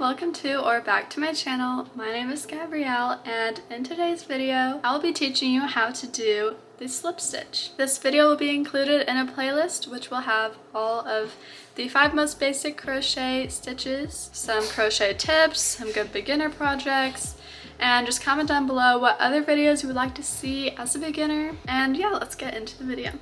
welcome to or back to my channel. My name is Gabrielle, and in today's video I will be teaching you how to do the slip stitch. This video will be included in a playlist which will have all of the 5 most basic crochet stitches, some crochet tips, some good beginner projects, and just comment down below what other videos you would like to see as a beginner. And yeah, let's get into the video.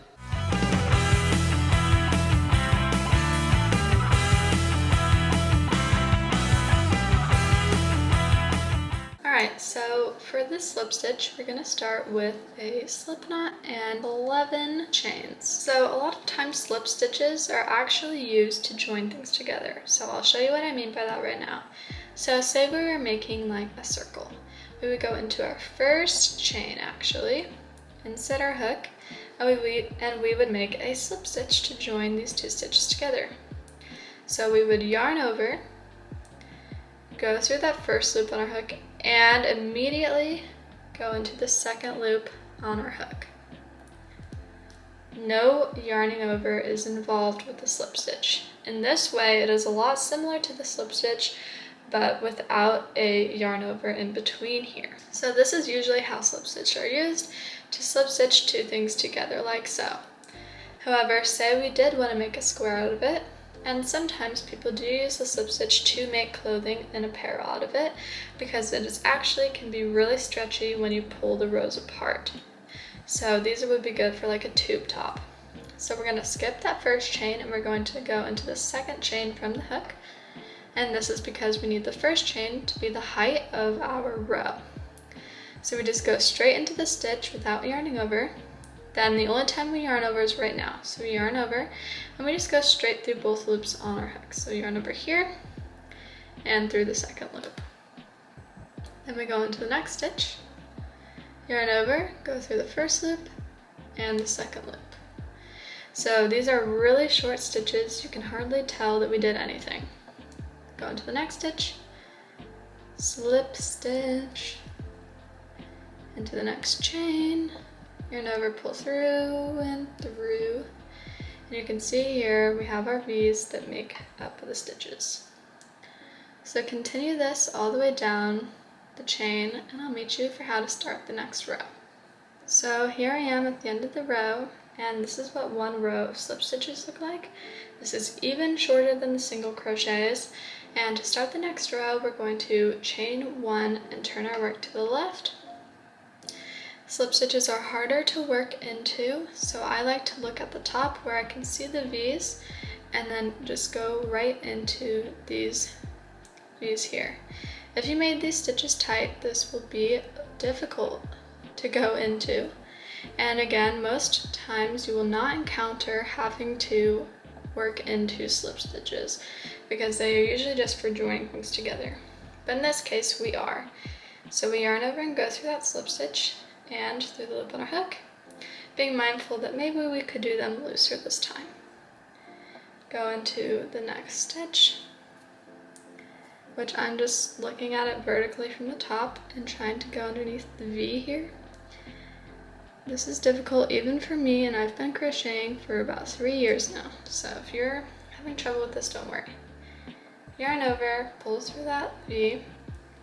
Alright, so for this slip stitch, we're going to start with a slip knot and 11 chains. So a lot of times slip stitches are actually used to join things together. So I'll show you what I mean by that right now. So say we were making like a circle. We would go into our first chain actually, insert our hook, and we would make a slip stitch to join these two stitches together. So we would yarn over, go through that first loop on our hook, and immediately go into the second loop on our hook. No yarning over is involved with the slip stitch. In this way, it is a lot similar to the slip stitch, but without a yarn over in between here. So this is usually how slip stitch are used, to slip stitch two things together like so. However, say we did want to make a square out of it, and sometimes people do use the slip stitch to make clothing and apparel out of it, because it is actually can be really stretchy when you pull the rows apart. So these would be good for like a tube top. So we're going to skip that first chain and we're going to go into the second chain from the hook. And this is because we need the first chain to be the height of our row. So we just go straight into the stitch without yarning over. Then the only time we yarn over is right now. So we yarn over and we just go straight through both loops on our hook. So yarn over here and through the second loop. Then we go into the next stitch, yarn over, go through the first loop and the second loop. So these are really short stitches. You can hardly tell that we did anything. Go into the next stitch, slip stitch, into the next chain, yarn over, pull through and through, and you can see here we have our V's that make up the stitches. So continue this all the way down the chain and I'll meet you for how to start the next row. So here I am at the end of the row, and this is what one row of slip stitches look like. This is even shorter than the single crochets, and to start the next row we're going to chain 1 and turn our work to the left. Slip stitches are harder to work into, so I like to look at the top where I can see the V's and then just go right into these V's here. If you made these stitches tight, this will be difficult to go into. And again, most times you will not encounter having to work into slip stitches because they are usually just for joining things together. But in this case, we are. So we yarn over and go through that slip stitch and through the loop on our hook, being mindful that maybe we could do them looser this time. Go into the next stitch, which I'm just looking at it vertically from the top and trying to go underneath the V here. This is difficult even for me, and I've been crocheting for about 3 years now, so if you're having trouble with this, don't worry. Yarn over, pull through that V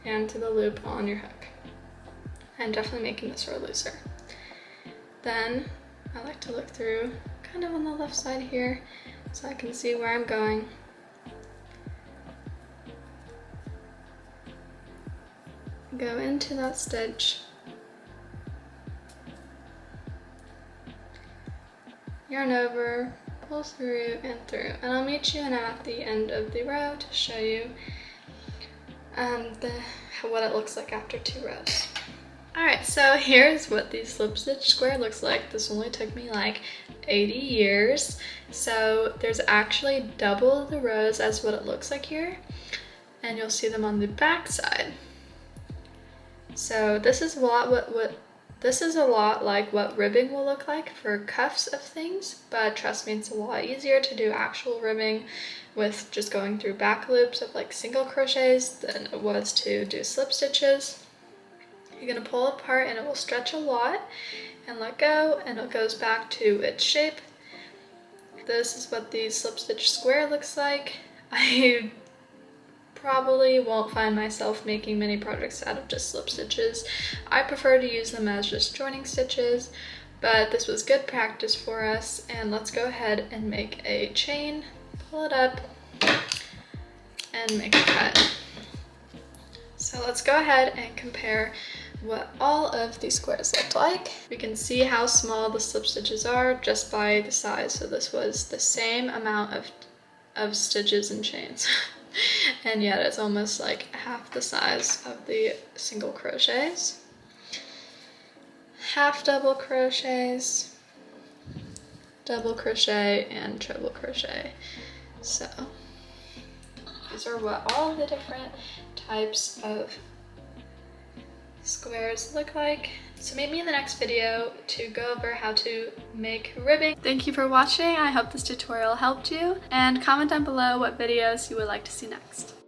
and to the loop on your hook. I'm definitely making this row looser. Then I like to look through kind of on the left side here so I can see where I'm going. Go into that stitch, yarn over, pull through and through, and I'll meet you at the end of the row to show you what it looks like after 2 rows. Alright, so here's what the slip stitch square looks like. This only took me like 80 years. So there's actually double the rows as what it looks like here, and you'll see them on the back side. So this is a lot like what ribbing will look like for cuffs of things, but trust me, it's a lot easier to do actual ribbing with just going through back loops of like single crochets than it was to do slip stitches. You're going to pull apart and it will stretch a lot and let go, and it goes back to its shape. This is what the slip stitch square looks like. I probably won't find myself making many projects out of just slip stitches. I prefer to use them as just joining stitches, but this was good practice for us. And let's go ahead and make a chain, pull it up, and make a cut. So let's go ahead and compare what all of these squares looked like. We can see how small the slip stitches are just by the size. So this was the same amount of stitches and chains. And yet it's almost like half the size of the single crochets. Half double crochets, double crochet, and treble crochet. So these are what all the different types of squares look like. So meet me in the next video to go over how to make ribbing. Thank you for watching. I hope this tutorial helped you, and comment down below what videos you would like to see next.